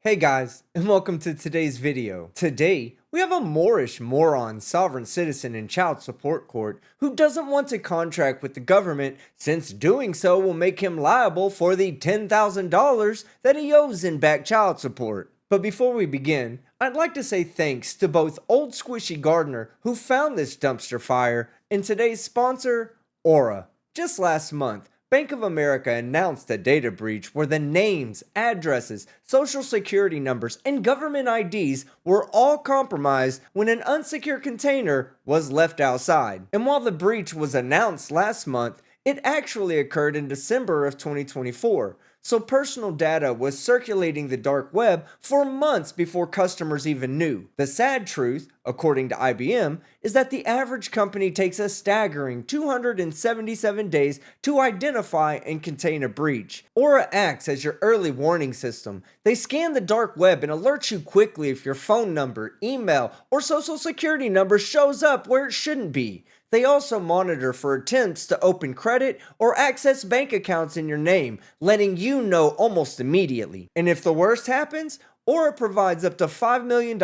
Hey guys, and welcome to today's video. Today, we have a Moorish moron sovereign citizen in child support court who doesn't want to contract with the government since doing so will make him liable for the $10,000 that he owes in back child support. But before we begin, I'd like to say thanks to both Old Squishy Gardener who found this dumpster fire and today's sponsor, Aura. Just last month, Bank of America announced a data breach where the names, addresses, social security numbers, and government IDs were all compromised when an unsecure container was left outside. And while the breach was announced last month, it actually occurred in December of 2024. So personal data was circulating the dark web for months before customers even knew. The sad truth, according to IBM, is that the average company takes a staggering 277 days to identify and contain a breach. Aura acts as your early warning system. They scan the dark web and alert you quickly if your phone number, email, or social security number shows up where it shouldn't be. They also monitor for attempts to open credit or access bank accounts in your name, letting you know almost immediately. And if the worst happens, Aura provides up to $5 million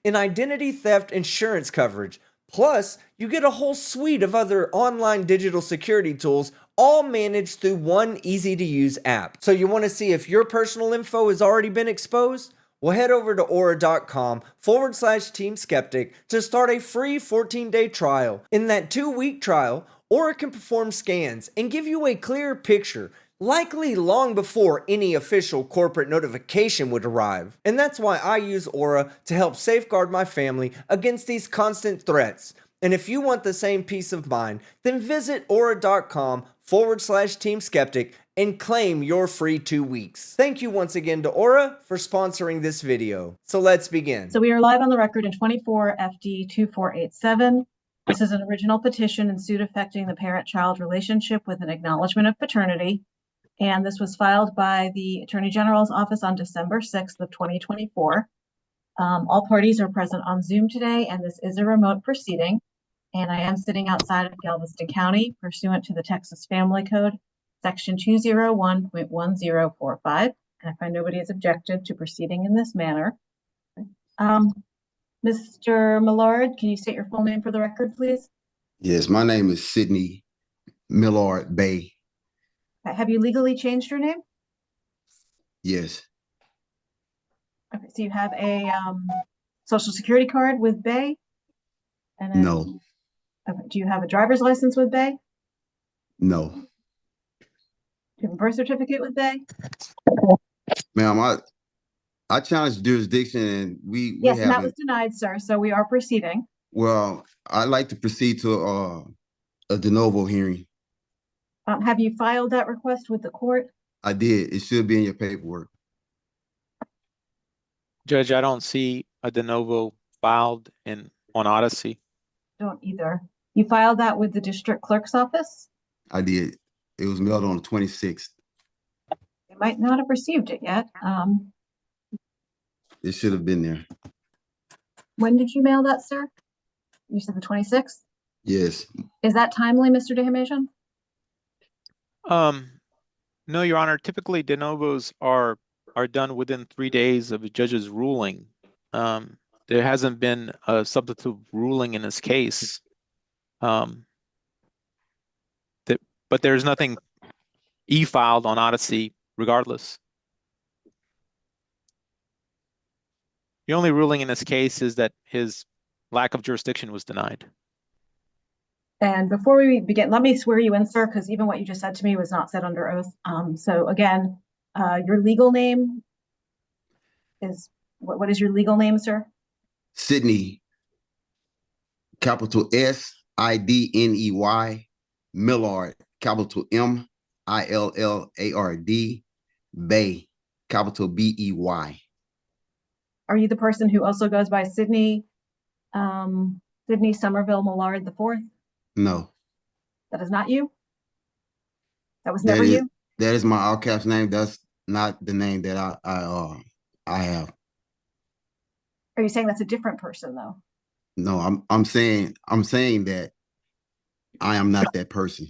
in identity theft insurance coverage. Plus, you get a whole suite of other online digital security tools, all managed through one easy-to-use app. So you want to see if your personal info has already been exposed? Well, head over to aura.com/Team Skeptic to start a free 14-day trial. In that 2-week trial, Aura can perform scans and give you a clear picture, likely long before any official corporate notification would arrive. And that's why I use Aura to help safeguard my family against these constant threats. And if you want the same peace of mind, then visit aura.com/Team Skeptic and claim your free 2 weeks. Thank you once again to Aura for sponsoring this video. So let's begin. So we are live on the record in 24 FD 2487. This is an original petition and suit affecting the parent-child relationship with an acknowledgement of paternity. And this was filed by the Attorney General's office on December 6th of 2024. All parties are present on Zoom today, and this is a remote proceeding. And I am sitting outside of Galveston County pursuant to the Texas Family Code, Section 201.1045. And I find nobody has objected to proceeding in this manner. Mr. Millard, can you state your full name for the record, please? Yes, my name is Sidney Millard Bay. Have you legally changed your name? Yes. Okay, so you have a social security card with Bay? And then, No. Okay, do you have a driver's license with Bay? No. Do you have a birth certificate with Bay? Ma'am, I challenged jurisdiction and we Yes, and that haven't. was denied, sir, so we are proceeding. Well, I'd like to proceed to a de novo hearing. Have you filed that request with the court? I did. It should be in your paperwork. Judge, I don't see a de novo filed on Odyssey. Don't either. You filed that with the district clerk's office? I did. It was mailed on the 26th. They might not have received it yet. It should have been there. When did you mail that, sir? You said the 26th? Yes. Is that timely, Mr. DeHimation? No, Your Honor. Typically, de novos are done within 3 days of a judge's ruling. There hasn't been a substantive ruling in this case. But there's nothing e-filed on Odyssey regardless. The only ruling in this case is that his lack of jurisdiction was denied. And before we begin, let me swear you in, sir, because even what you just said to me was not said under oath. So again, your legal name is, what is your legal name, sir? Sidney, capital SIDNEY, Millard, capital MILLARD, Bay, capital BEY. Are you the person who also goes by Sidney Somerville Millard IV? No. That is not you? That was never you? That is my all caps name. That's not the name that I have. Are you saying that's a different person though? No, I'm saying that I am not that person.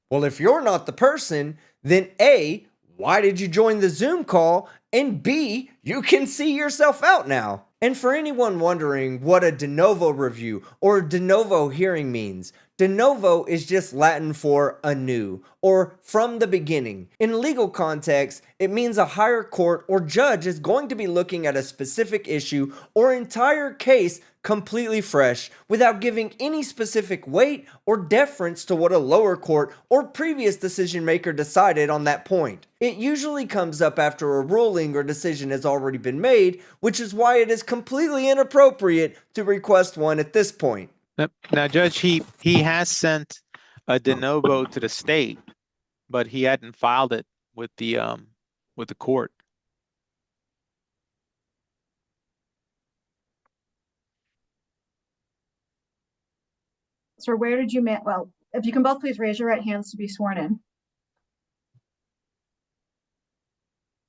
Well, if you're not the person, then A, why did you join the Zoom call? And B, you can see yourself out now. And for anyone wondering what a de novo review or de novo hearing means, de novo is just Latin for anew or from the beginning. In legal context, it means a higher court or judge is going to be looking at a specific issue or entire case completely fresh without giving any specific weight or deference to what a lower court or previous decision maker decided on that point. It usually comes up after a ruling or decision has already been made, which is why it is completely inappropriate to request one at this point. Now, Judge, he has sent a de novo to the state, but he hadn't filed it with the court. Sir, where did you well, if you can both please raise your right hands to be sworn in.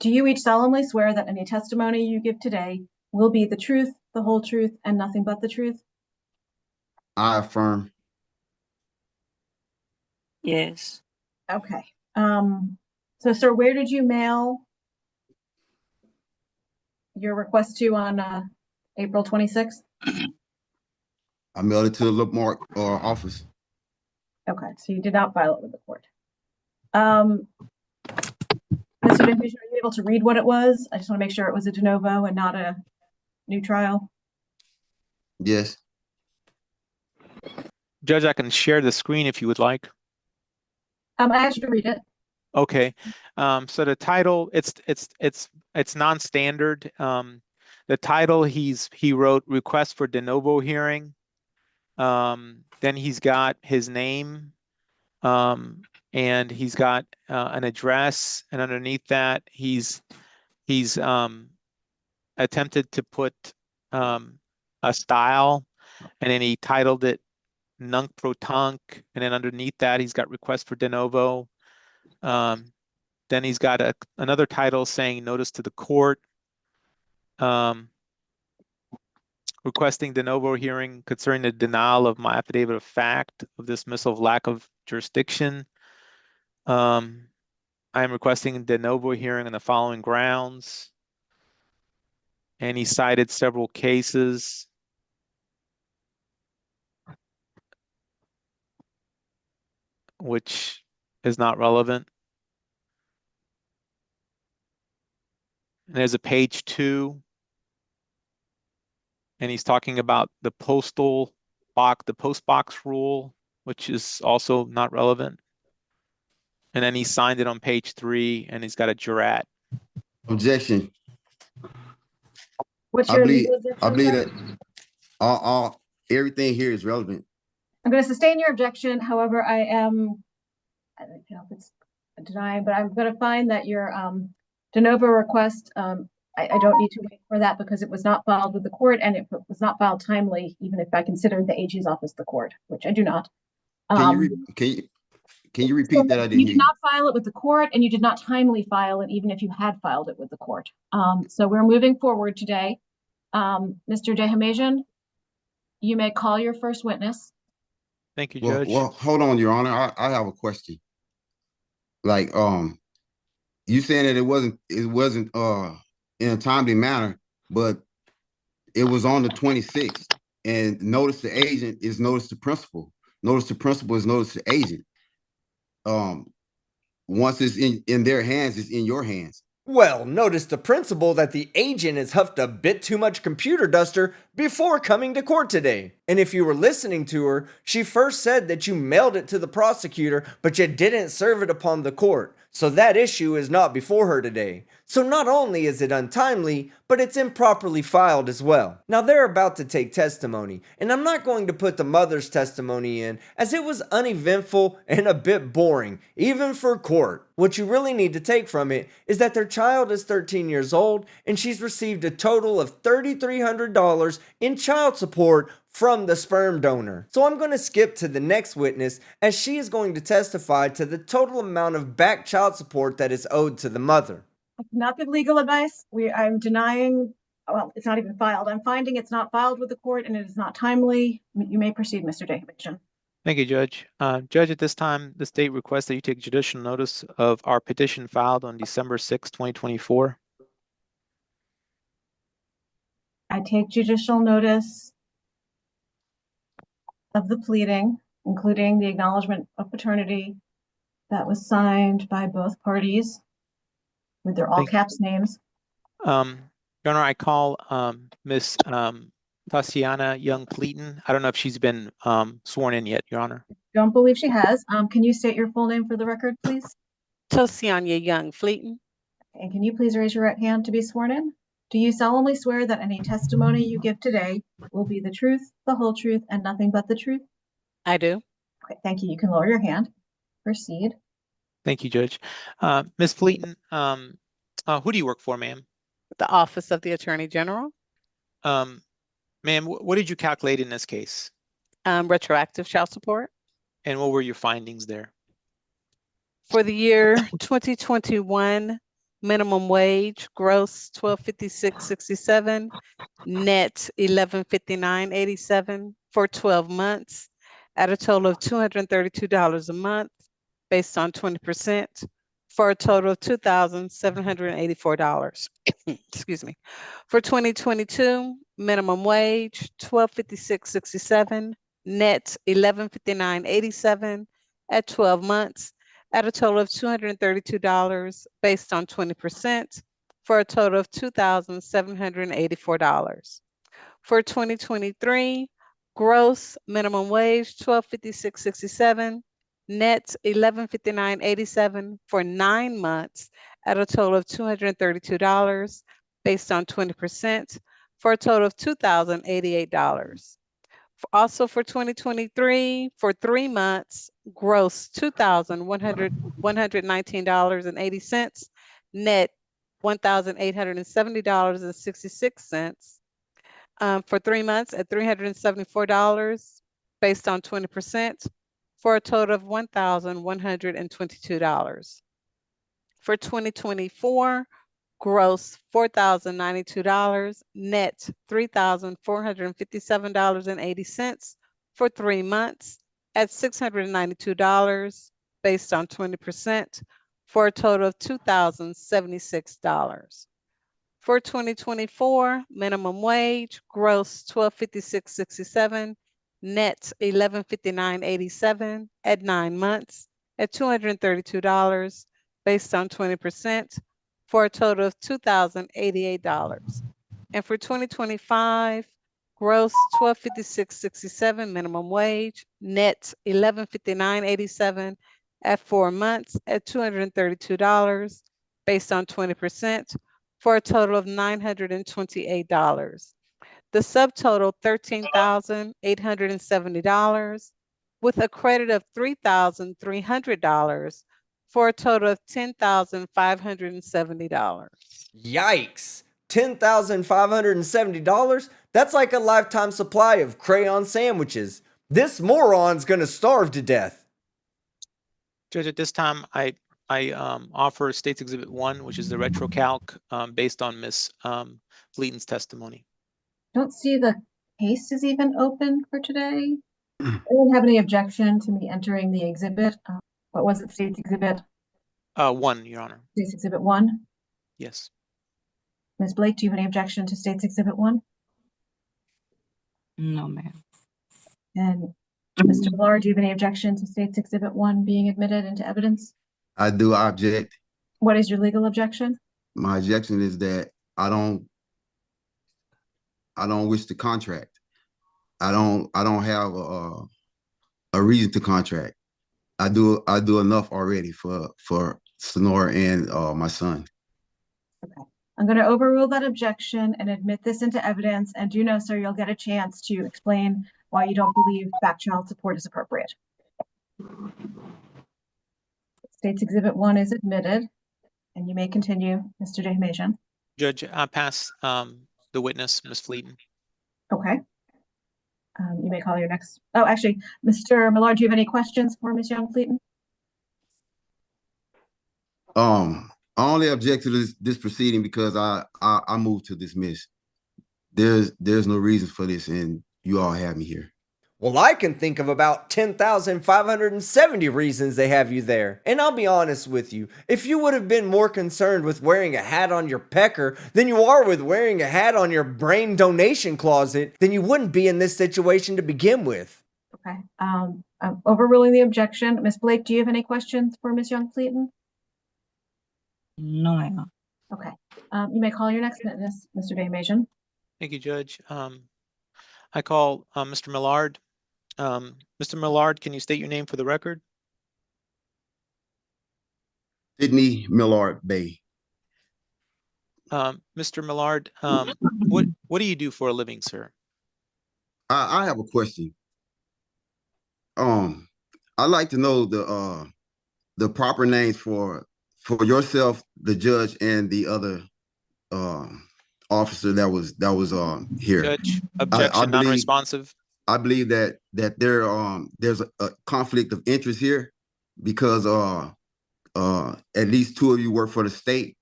Do you each solemnly swear that any testimony you give today will be the truth, the whole truth, and nothing but the truth? I affirm. Yes. Okay. So, sir, where did you mail your request to on April 26th? I mailed it to the Lamarck office. Okay, so you did not file it with the court. Mr. Division, are you able to read what it was? I just want to make sure it was a de novo and not a new trial. Yes. Judge, I can share the screen if you would like. I asked you to read it. Okay. So the title, it's non-standard. The title he wrote request for de novo hearing. Then he's got his name, and he's got an address, and underneath that he's attempted to put a style, and then he titled it nunc pro tunc, and then underneath that he's got request for de novo. Then he's got another title saying notice to the court, requesting de novo hearing concerning the denial of my affidavit of fact of dismissal of lack of jurisdiction. I am requesting de novo hearing on the following grounds. And he cited several cases. Which is not relevant. And there's a page 2. And he's talking about the post box rule, which is also not relevant. And then he signed it on page 3, and he's got a jurat. Objection. What's your legal I believe objection? that everything here is relevant. I'm going to sustain your objection. However, I don't know if it's denying, but I'm going to find that your de novo request, I don't need to wait for that because it was not filed with the court, and it was not filed timely, even if I considered the AG's office the court, which I do not. Can you repeat that? I didn't You hear did not file it with the court, and you did not timely file it, even if you had filed it with the court. So we're moving forward today. Mr. Dehamajian, you may call your first witness. Thank you, Judge. Well, hold on, Your Honor. I have a question. Like, you saying that it wasn't in a timely manner, but it was on the 26th, and notice to agent is notice to principal. Notice to principal is notice to agent. Once it's in their hands, it's in your hands. Well, notice the principal that the agent has huffed a bit too much computer duster before coming to court today. And if you were listening to her, she first said that you mailed it to the prosecutor, but you didn't serve it upon the court. So that issue is not before her today. So not only is it untimely, but it's improperly filed as well. Now they're about to take testimony, and I'm not going to put the mother's testimony in as it was uneventful and a bit boring, even for court. What you really need to take from it is that their child is 13 years old and she's received a total of $3,300 in child support from the sperm donor. So I'm going to skip to the next witness as she is going to testify to the total amount of back child support that is owed to the mother. I cannot give legal advice. I'm denying, well, it's not even filed. I'm finding it's not filed with the court and it is not timely. You may proceed, Mr. Dehamajian. Thank you, Judge. Judge, at this time, the state requests that you take judicial notice of our petition filed on December 6, 2024. I take judicial notice of the pleading, including the acknowledgement of paternity that was signed by both parties with their all Thank you. caps names. Your Honor, I call Miss Tatiana Young-Fleeton. I don't know if she's been sworn in yet, Your Honor. Don't believe she has. Can you state your full name for the record, please? Tosiana Young-Fleeton. And can you please raise your right hand to be sworn in? Do you solemnly swear that any testimony you give today will be the truth, the whole truth, and nothing but the truth? I do. Okay, thank you. You can lower your hand. Proceed. Thank you, Judge. Ms. Fleeton, who do you work for, ma'am? The Office of the Attorney General. Ma'am, what did you calculate in this case? Retroactive child support. And what were your findings there? For the year 2021, minimum wage, gross $1256.67, net $1159.87 for 12 months, at a total of $232 a month, based on 20%, for a total of $2,784. Excuse me. For 2022, minimum wage, $1256.67, net $1159.87 at 12 months, at a total of $232 based on 20%, for a total of $2,784. For 2023, gross minimum wage $1256.67, net $1159.87 for 9 months, at a total of $232 based on 20%, for a total of $2,088. Also for 2023, for 3 months, gross $2,119.80, net $1,870.66. For 3 months at $374 based on 20%, for a total of $1,122. For 2024, gross $4,092, net $3,457.80 for 3 months at $692 based on 20%, for a total of $2,076. For 2024, minimum wage, gross $1256.67, net $1159.87 at 9 months at $232 based on 20%, for a total of $2,088. And for 2025, gross $1256.67 minimum wage, net $1159.87 at 4 months at $232 based on 20%, for a total of $928. The subtotal $13,870 with a credit of $3,300 for a total of $10,570. Yikes! $10,570? That's like a lifetime supply of crayon sandwiches. This moron's gonna starve to death. Judge, at this time, I offer State's Exhibit 1, which is the retrocalc based on Ms. Fleeton's testimony. Don't see the case is even open for today. I don't have any objection to me entering the exhibit. What was it, State's Exhibit? 1, Your Honor. State's Exhibit 1. Yes. Ms. Blake, do you have any objection to State's Exhibit 1? No, ma'am. And Mr. Millar, do you have any objection to State's Exhibit 1 being admitted into evidence? I do object. What is your legal objection? My objection is that I don't wish to contract. I don't have a reason to contract. I do enough already for Sonora and my son. Okay. I'm going to overrule that objection and admit this into evidence. And do know, sir, you'll get a chance to explain why you don't believe back child support is appropriate. State's Exhibit 1 is admitted, and you may continue, Mr. Dehmasian. Judge, I pass the witness, Ms. Fleeton. Okay. You may call your next. Oh, actually, Mr. Millard, do you have any questions for Ms. Young-Fleeton? I only object to this proceeding because I move to dismiss. There's no reason for this, and you all have me here. Well, I can think of about 10,570 reasons they have you there. And I'll be honest with you, if you would have been more concerned with wearing a hat on your pecker than you are with wearing a hat on your brain donation closet, then you wouldn't be in this situation to begin with. Okay, I'm overruling the objection. Ms. Blake, do you have any questions for Ms. Young-Fleeton? No, ma'am. Okay, you may call your next witness, Mr. Damasian. Thank you, Judge. I call Mr. Millard. Mr. Millard, can you state your name for the record? Sydney Millard Bay. Mr. Millard, what do you do for a living, sir? I have a question. I'd like to know the proper names for yourself, the judge, and the other officer that was here. Judge, I objection, believe non-responsive. I believe that there's a conflict of interest here because at least two of you work for the state.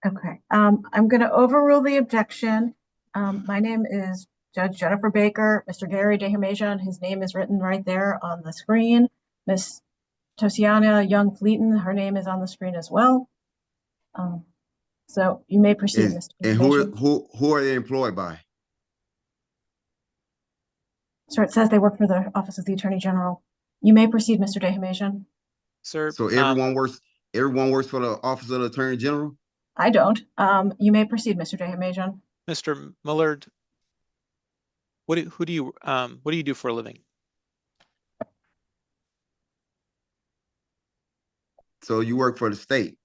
Okay, I'm going to overrule the objection. My name is Judge Jennifer Baker. Mr. Gary Damasian, his name is written right there on the screen. Miss Tosiana Young-Fleeton, her name is on the screen as well. So you may proceed, Mr. And Damasian. who are they employed by? Sir, it says they work for the Office of the Attorney General. You may proceed, Mr. Damasian. Sir, So everyone works for the Office of the Attorney General? I don't. You may proceed, Mr. Damasian. Mr. Millard, what do you do for a living? So you work for the state?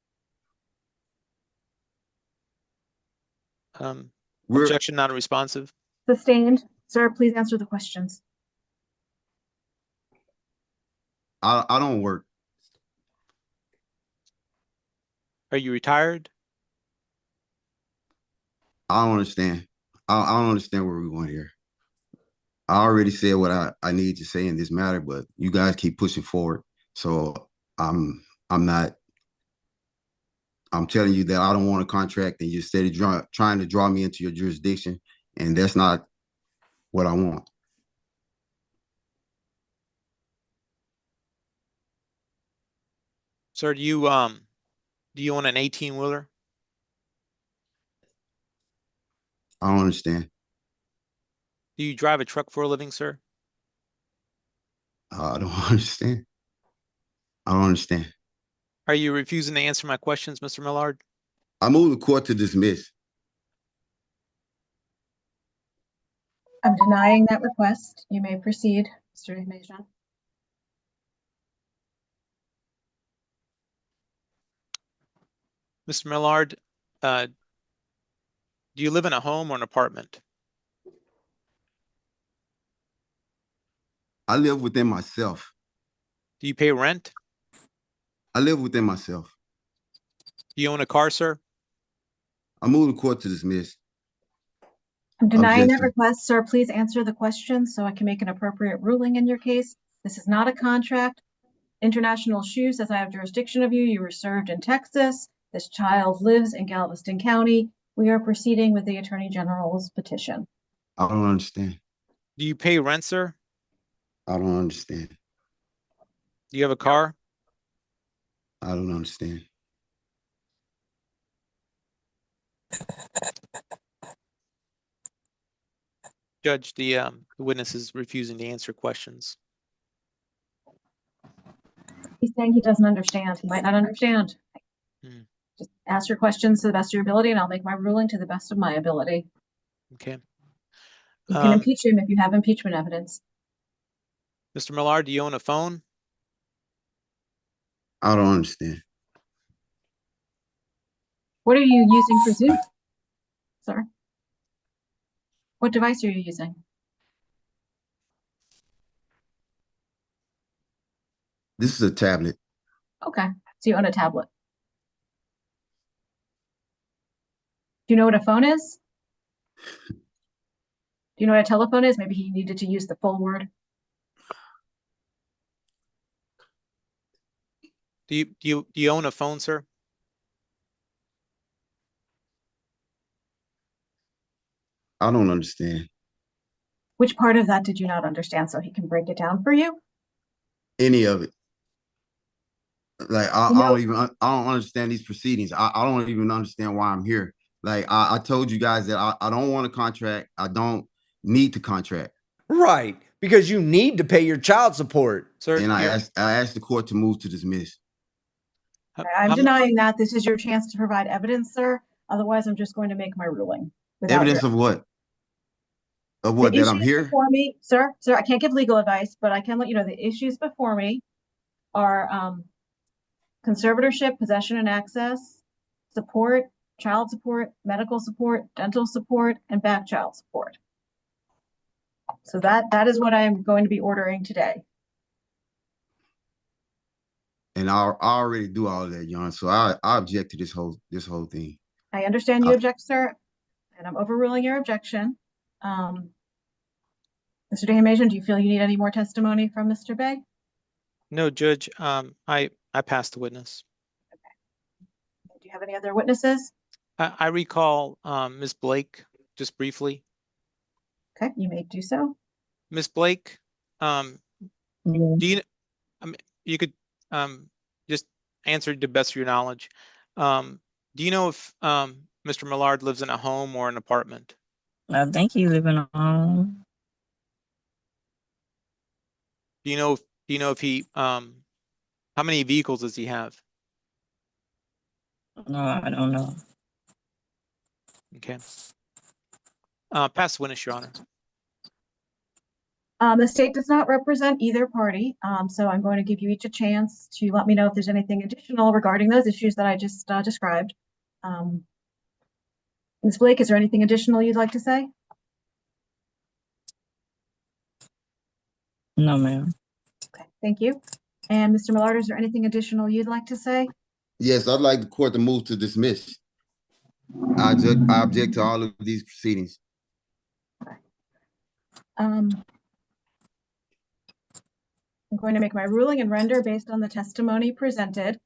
Objection, non-responsive. Sustained. Sir, please answer the questions. I don't work. Are you retired? I don't understand. I don't understand where we're going here. I already said what I need to say in this matter, but you guys keep pushing forward. So I'm telling you that I don't want a contract, and you're steady trying to draw me into your jurisdiction, and that's not what I want. Sir, do you own an 18-wheeler? I don't understand. Do you drive a truck for a living, sir? I don't understand. I don't understand. Are you refusing to answer my questions, Mr. Millard? I move the court to dismiss. I'm denying that request. You may proceed, Mr. Damasian. Mr. Millard, do you live in a home or an apartment? I live within myself. Do you pay rent? I live within myself. Do you own a car, sir? I move the court to dismiss. I'm denying that Objection. request. Sir, please answer the questions so I can make an appropriate ruling in your case. This is not a contract. International Shoe says I have jurisdiction of you. You were served in Texas. This child lives in Galveston County. We are proceeding with the Attorney General's petition. I don't understand. Do you pay rent, sir? I don't understand. Do you have a car? I don't understand. Judge, the witness is refusing to answer questions. He's saying he doesn't understand. He might not understand. Hmm. Just ask your questions to the best of your ability, and I'll make my ruling to the best of my ability. Okay. You can impeach him if you have impeachment evidence. Mr. Millard, do you own a phone? I don't understand. What are you using for Zoom, sir? What device are you using? This is a tablet. Okay, so you own a tablet. Do you know what a phone is? Do you know what a telephone is? Maybe he needed to use the full word. Do you own a phone, sir? I don't understand. Which part of that did you not understand so he can break it down for you? Any of it. Like I No. don't understand these proceedings. I don't even understand why I'm here. Like I told you guys that I don't want a contract. I don't need to contract. Right, because you need to pay your child support. Sir, And I asked the court to move to dismiss. I'm denying that. This is your chance to provide evidence, sir. Otherwise, I'm just going to make my ruling. Evidence of what? Of what? The That I'm issues here? before me, sir, I can't give legal advice, but I can let you know the issues before me are conservatorship, possession and access, support, child support, medical support, dental support, and back child support. So that is what I am going to be ordering today. And I already do all of that, John. So I object to this whole thing. I understand you object, sir, and I'm overruling your objection. Mr. Dehamian, do you feel you need any more testimony from Mr. Bay? no, Judge, I passed the witness. Do you have any other witnesses? I recall Ms. Blake just briefly. Okay, you may do so. Ms. Blake, do you, you could just answer to the best of your knowledge. Do you know if Mr. Millard lives in a home or an apartment? I think he lives in a home. Do you know if he how many vehicles does he have? No, I don't know. Okay. Pass the witness, Your Honor. The state does not represent either party, so I'm going to give you each a chance to let me know if there's anything additional regarding those issues that I just described. Ms. Blake, is there anything additional you'd like to say? No, ma'am. Okay, thank you. And Mr. Millard, is there anything additional you'd like to say? Yes, I'd like the court to move to dismiss. I object to all of these proceedings. I'm going to make my ruling and render based on the testimony presented.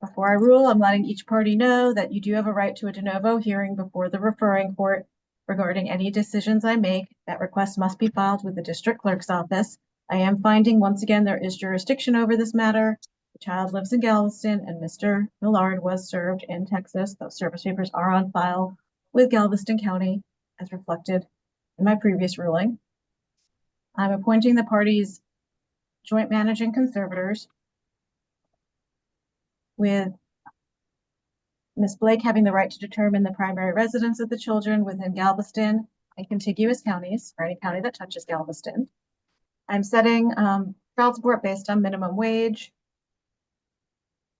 Before I rule, I'm letting each party know that you do have a right to a de novo hearing before the referring court regarding any decisions I make. That request must be filed with the district clerk's office. I am finding, once again, there is jurisdiction over this matter. The child lives in Galveston and Mr. Millard was served in Texas. Those service papers are on file with Galveston County as reflected in my previous ruling. I'm appointing the parties joint managing conservators, with Ms. Blake having the right to determine the primary residence of the children within Galveston and contiguous counties, or any county that touches Galveston. I'm setting child support based on minimum wage.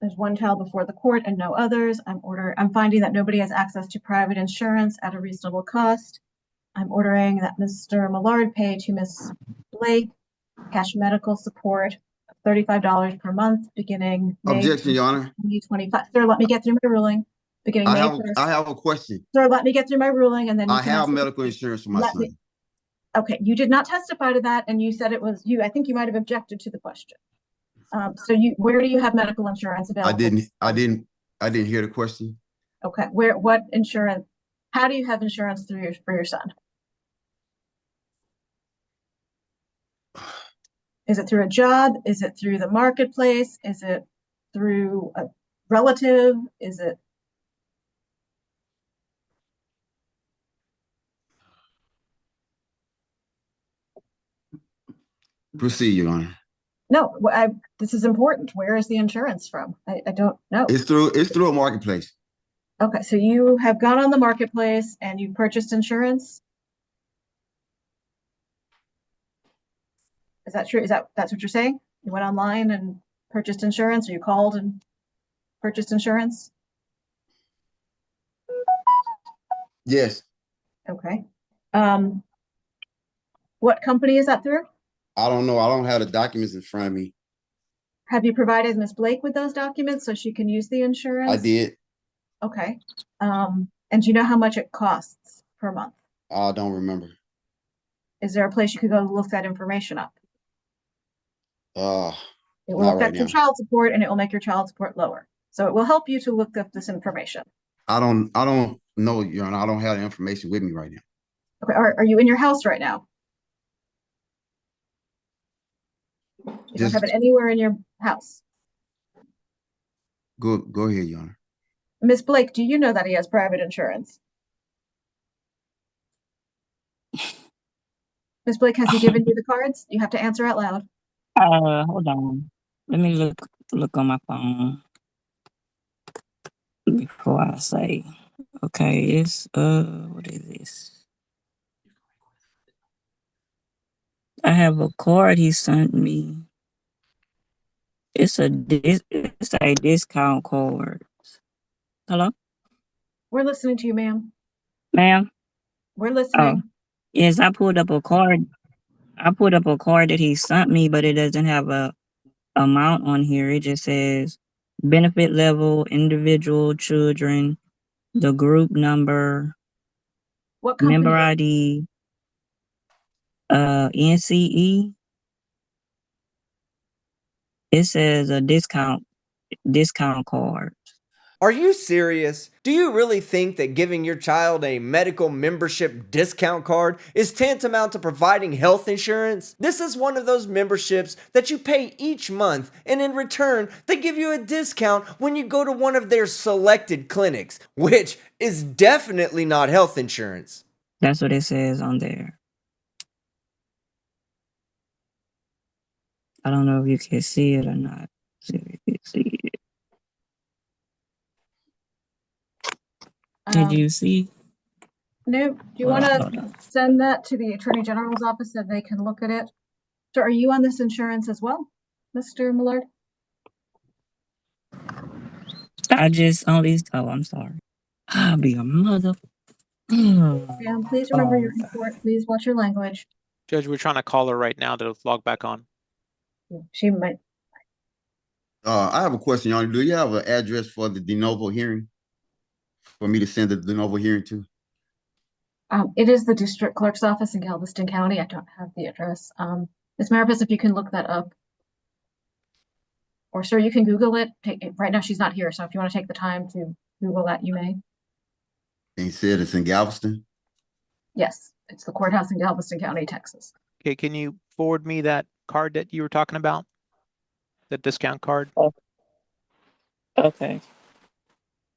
There's one child before the court and no others. I'm finding that nobody has access to private insurance at a reasonable cost. I'm ordering that Mr. Millard pay to Ms. Blake cash medical support of $35 per month beginning May Objection, Your Honor. 2025. Sir, let me get through my ruling. Beginning May 1st. I have a question. Sir, let me get through my ruling and then you I can have ask medical insurance for my son. Okay, you did not testify to that, and you said it was you. I think you might have objected to the question. So where do you have medical insurance available? I didn't hear the question. Okay, what insurance? How do you have insurance for your son? Is it through a job? Is it through the marketplace? Is it through a relative? Is it? Proceed, Your Honor. No, this is important. Where is the insurance from? I don't know. It's through a marketplace. Okay, so you have gone on the marketplace and you purchased insurance? Is that true? That's what you're saying? You went online and purchased insurance, or you called and purchased insurance? Yes. Okay. What company is that through? I don't know. I don't have the documents in front of me. Have you provided Ms. Blake with those documents so she can use the insurance? I did. Okay. And do you know how much it costs per month? I don't remember. Is there a place you could go look that information up? It will not affect right your now. child support and it will make your child support lower. So it will help you to look up this information. I don't know, Your Honor. I don't have the information with me right now. Okay, are you in your house right now? You don't have it Just anywhere in your house. go ahead, Your Honor. Miss Blake, do you know that he has private insurance? Miss Blake, has he given you the cards? You have to answer out loud. Hold on. Let me look on my phone before I say. Okay, it's what is this? I have a card he sent me. It's a discount card. Hello, We're listening to you, ma'am. ma'am. We're Oh, listening. yes, I pulled up a card. I pulled up a card that he sent me, but it doesn't have a amount on here. It just says benefit level, individual, children, the group number, What member company? ID, NCE. It says a discount card. Are you serious? Do you really think that giving your child a medical membership discount card is tantamount to providing health insurance? This is one of those memberships that you pay each month, and in return, they give you a discount when you go to one of their selected clinics, which is definitely not health insurance. That's what it says on there. I don't know if you can see it or not. See if you can see it. Did you see? No, do you want Hold to on. send that to the Attorney General's office so they can look at it? So are you on this insurance as well, Mr. Millard? I just only. Oh, I'm sorry. I'll be a mother. Ma'am, please remember your Oh, report. Please watch your language. Judge, we're trying to call her right now to log back on. She might. I have a question, Your Honor. Do you have an address for the de novo hearing for me to send the de novo hearing to? It is the district clerk's office in Galveston County. I don't have the address. Ms. Maripis, if you can look that up. Or sir, you can Google it. Right now she's not here, so if you want to take the time to Google that, you may. And he said it's in Galveston. Yes, it's the courthouse in Galveston County, Texas. Okay, can you forward me that card that you were talking about? The discount card? okay.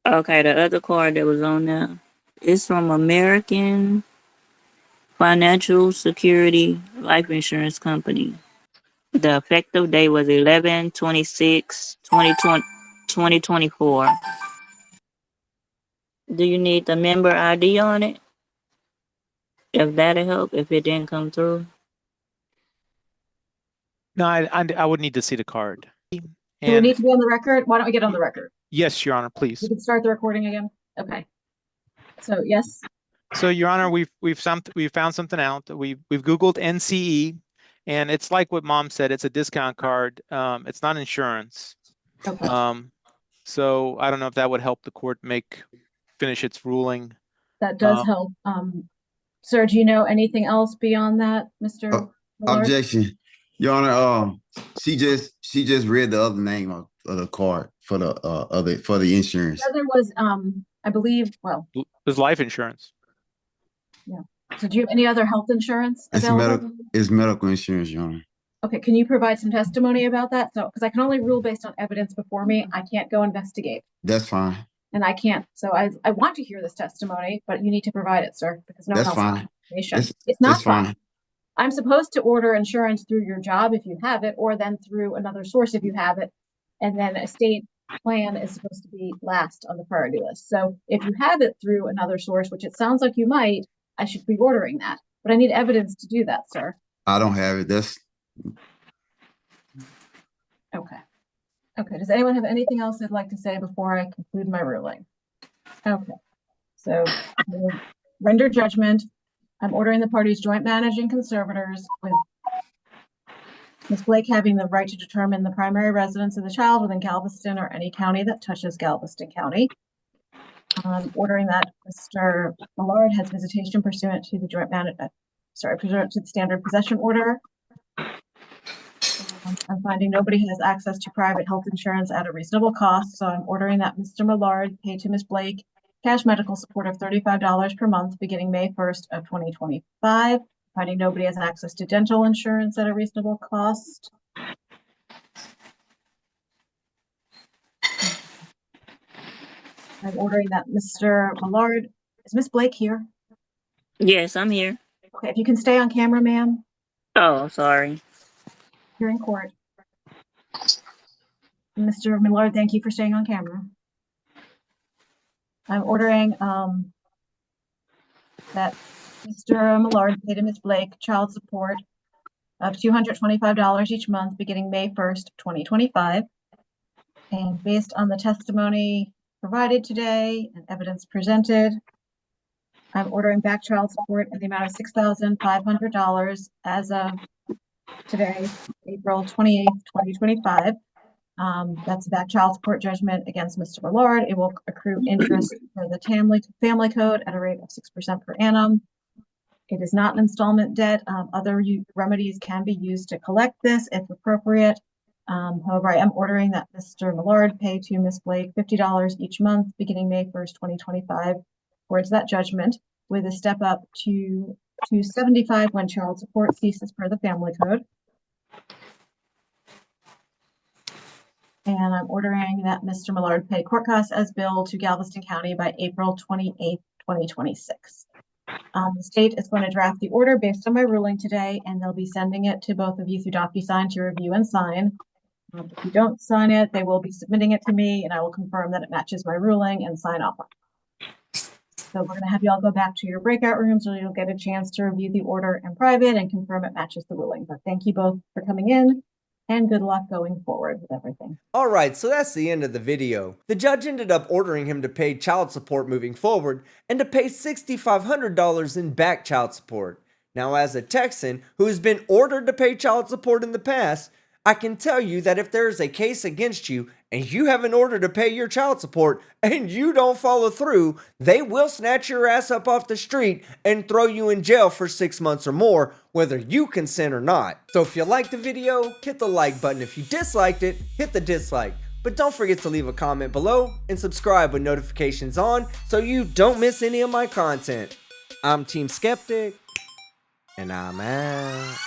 Okay, the other card that was on there is from American Financial Security Life Insurance Company. The effective date was 11/26/2024. Do you need the member ID on it? If that'll help, if it didn't come through. No, I would need to see the card. Do we need to be on the record? Why don't we get on the record? Yes, Your Honor, please. We can start the recording again. Okay. So yes. So, Your Honor, we've found something out. We've Googled NCE, and it's like what Mom said. It's a discount card. It's not insurance. Okay. So I don't know if that would help the court finish its ruling. That does help. Sir, do you know anything else beyond that, Mr. Millard? Objection, Your Honor. She just read the other name of the card for the insurance. The other was, I believe, well, It was life insurance. yeah. So do you have any other health insurance It's available? medical insurance, Your Honor. Okay, can you provide some testimony about that? So, because I can only rule based on evidence before me. I can't go investigate. That's fine. And I can't. So I want to hear this testimony, but you need to provide it, sir, because no one That's else has fine. information. It's not It's fine. I'm supposed to order insurance through your job if you have it, or then through another source if you have it. And then a state plan is supposed to be last on the priority list. So if you have it through another source, which it sounds like you might, I should be ordering that. But I need evidence to do that, sir. I don't have it. That's Okay. Okay. Does anyone have anything else they'd like to say before I conclude my ruling? Okay. So render judgment. I'm ordering the parties joint managing conservators with Ms. Blake having the right to determine the primary residence of the child within Galveston or any county that touches Galveston County. Ordering that Mr. Millard has visitation pursuant to the pursuant to the standard possession order. I'm finding nobody has access to private health insurance at a reasonable cost, so I'm ordering that Mr. Millard pay to Ms. Blake cash medical support of $35 per month beginning May 1st of 2025, providing nobody has access to dental insurance at a reasonable cost. I'm ordering that Mr. Millard, is Miss Blake here? Yes, I'm here. Okay, if you can stay on camera, ma'am, Oh, sorry. you're in court. Mr. Millard, thank you for staying on camera. I'm ordering that Mr. Millard pay to Miss Blake child support of $225 each month beginning May 1st, 2025. And based on the testimony provided today and evidence presented, I'm ordering back child support in the amount of $6,500 as of today, April 28th, 2025. That's a back child support judgment against Mr. Millard. It will accrue interest for the family code at a rate of 6% per annum. It is not an installment debt. Other remedies can be used to collect this if appropriate. However, I am ordering that Mr. Millard pay to Ms. Blake $50 each month beginning May 1st, 2025 towards that judgment, with a step up to $275 when child support ceases per the family code. And I'm ordering that Mr. Millard pay court costs as billed to Galveston County by April 28th, 2026. The state is going to draft the order based on my ruling today, and they'll be sending it to both of you through DocuSign to review and sign. If you don't sign it, they will be submitting it to me, and I will confirm that it matches my ruling and sign off on it. So we're going to have you all go back to your breakout rooms, so you'll get a chance to review the order in private and confirm it matches the ruling. But thank you both for coming in, and good luck going forward with everything. Alright, so that's the end of the video. The judge ended up ordering him to pay child support moving forward and to pay $6,500 in back child support. Now, as a Texan who has been ordered to pay child support in the past, I can tell you that if there is a case against you and you have an order to pay your child support and you don't follow through, they will snatch your ass up off the street and throw you in jail for 6 months or more, whether you consent or not. So if you liked the video, hit the like button. If you disliked it, hit the dislike. But don't forget to leave a comment below and subscribe with notifications on so you don't miss any of my content. I'm Team Skeptic, and I'm out.